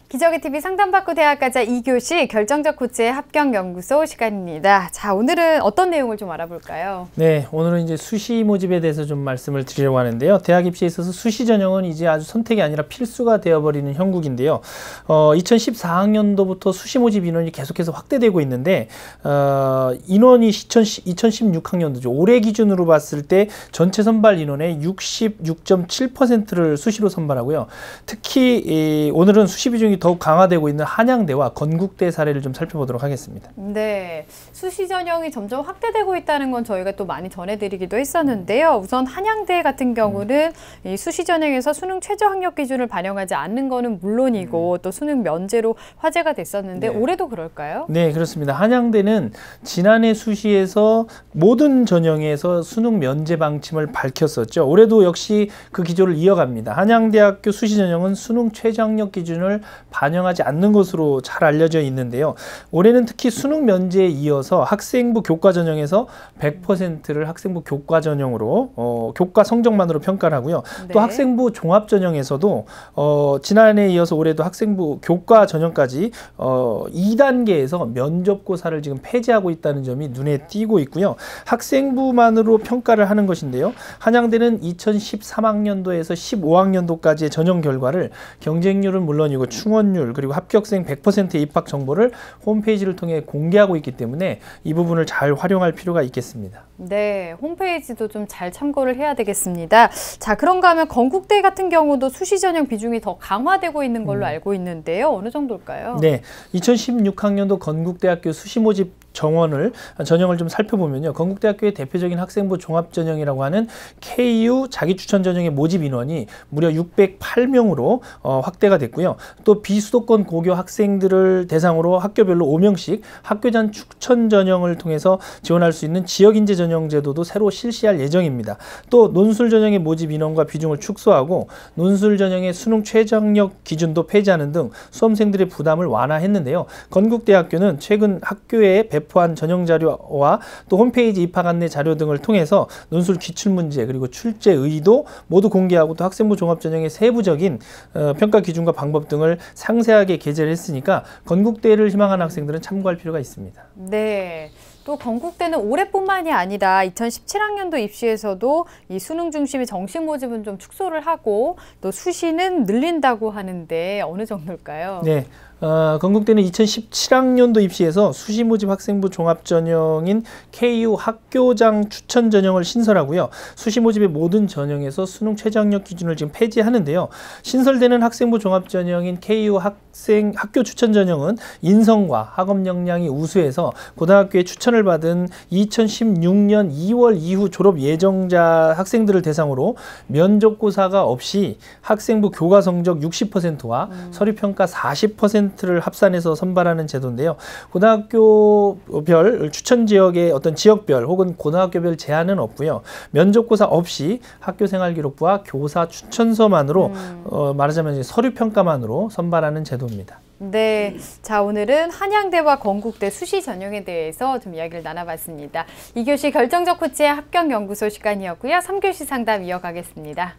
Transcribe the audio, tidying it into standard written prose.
기적의 TV 상담받고 대학가자 2교시 결정적 코치의 합격연구소 시간입니다. 자, 오늘은 어떤 내용을 좀 알아볼까요? 네, 오늘은 이제 수시 모집에 대해서 좀 말씀을 드리려고 하는데요. 대학 입시에 있어서 수시 전형은 이제 아주 선택이 아니라 필수가 되어버리는 형국인데요. 2014학년도부터 수시 모집 인원이 계속해서 확대되고 있는데 인원이 2016학년도죠. 올해 기준으로 봤을 때 전체 선발 인원의 66.7%를 수시로 선발하고요. 특히 오늘은 수시 비중이 더욱 강화되고 있는 한양대와 건국대 사례를 좀 살펴보도록 하겠습니다. 네, 수시 전형이 점점 확대되고 있다는 건 저희가 또 많이 전해드리기도 했었는데요. 우선 한양대 같은 경우는 이 수시 전형에서 수능 최저 학력 기준을 반영하지 않는 거는 물론이고 또 수능 면제로 화제가 됐었는데 올해도 그럴까요? 네, 그렇습니다. 한양대는 지난해 수시에서 모든 전형에서 수능 면제 방침을 밝혔었죠. 올해도 역시 그 기조를 이어갑니다. 한양대학교 수시 전형은 수능 최저 학력 기준을 반영하지 않는 것으로 잘 알려져 있는데요. 올해는 특히 수능 면제에 이어서 학생부 교과 전형에서 100%를 학생부 교과 전형으로 교과 성적만으로 평가를 하고요. 또 학생부 종합 전형에서도 지난해에 이어서 올해도 학생부 교과 전형까지 2단계에서 면접고사를 지금 폐지하고 있다는 점이 눈에 띄고 있고요. 학생부만으로 평가를 하는 것인데요. 한양대는 2013학년도에서 15학년도까지의 전형 결과를 경쟁률은 물론이고 충원율 그리고 합격생 100%의 입학 정보를 홈페이지를 통해 공개하고 있기 때문에 이 부분을 잘 활용할 필요가 있겠습니다. 네, 홈페이지도 좀 잘 참고를 해야 되겠습니다. 자, 그런가 하면 건국대 같은 경우도 수시 전형 비중이 더 강화되고 있는 걸로 알고 있는데요. 어느 정도일까요? 네, 2016학년도 건국대학교 수시 모집 전형을 좀 살펴보면요. 건국대학교의 대표적인 학생부 종합전형이라고 하는 KU 자기추천 전형의 모집 인원이 무려 608명으로 확대가 됐고요. 또 비수도권 고교 학생들을 대상으로 학교별로 5명씩 학교장 추천 전형을 통해서 지원할 수 있는 지역인재 전형 제도도 새로 실시할 예정입니다. 또 논술 전형의 모집 인원과 비중을 축소하고 논술 전형의 수능 최저학력 기준도 폐지하는 등 수험생들의 부담을 완화했는데요. 건국대학교는 최근 학교에 배포한 전형 자료와 또 홈페이지 입학 안내 자료 등을 통해서 논술 기출문제 그리고 출제 의도 모두 공개하고 또 학생부 종합전형의 세부적인 평가 기준과 방법 등을 상세하게 게재를 했으니까 건국대를 희망하는 학생들은 참고할 필요가 있습니다. 네. 또 건국대는 올해뿐만이 아니라 2017학년도 입시에서도 이 수능 중심의 정식 모집은 좀 축소를 하고 또 수시는 늘린다고 하는데 어느 정도일까요? 네. 건국대는 2017학년도 입시에서 수시 모집 학생부 종합전형인 KU 학교장 추천 전형을 신설하고요. 수시 모집의 모든 전형에서 수능 최저학력 기준을 지금 폐지하는데요. 신설되는 학생부 종합전형인 KU 학교 추천 전형은 인성과 학업 역량이 우수해서 고등학교에 추천을 받은 2016년 2월 이후 졸업 예정자 학생들을 대상으로 면접고사가 없이 학생부 교과 성적 60%와 서류평가 40%를 합산해서 선발하는 제도인데요. 고등학교별 추천 지역의 어떤 지역별 혹은 고등학교별 제한은 없고요. 면접고사 없이 학교생활기록부와 교사 추천서만으로 말하자면 서류평가만으로 선발하는 제도입니다. 네, 자 오늘은 한양대와 건국대 수시 전형에 대해서 좀 이야기를 나눠봤습니다. 2교시 결정적 코치의 합격연구소 시간이었고요. 3교시 상담 이어가겠습니다.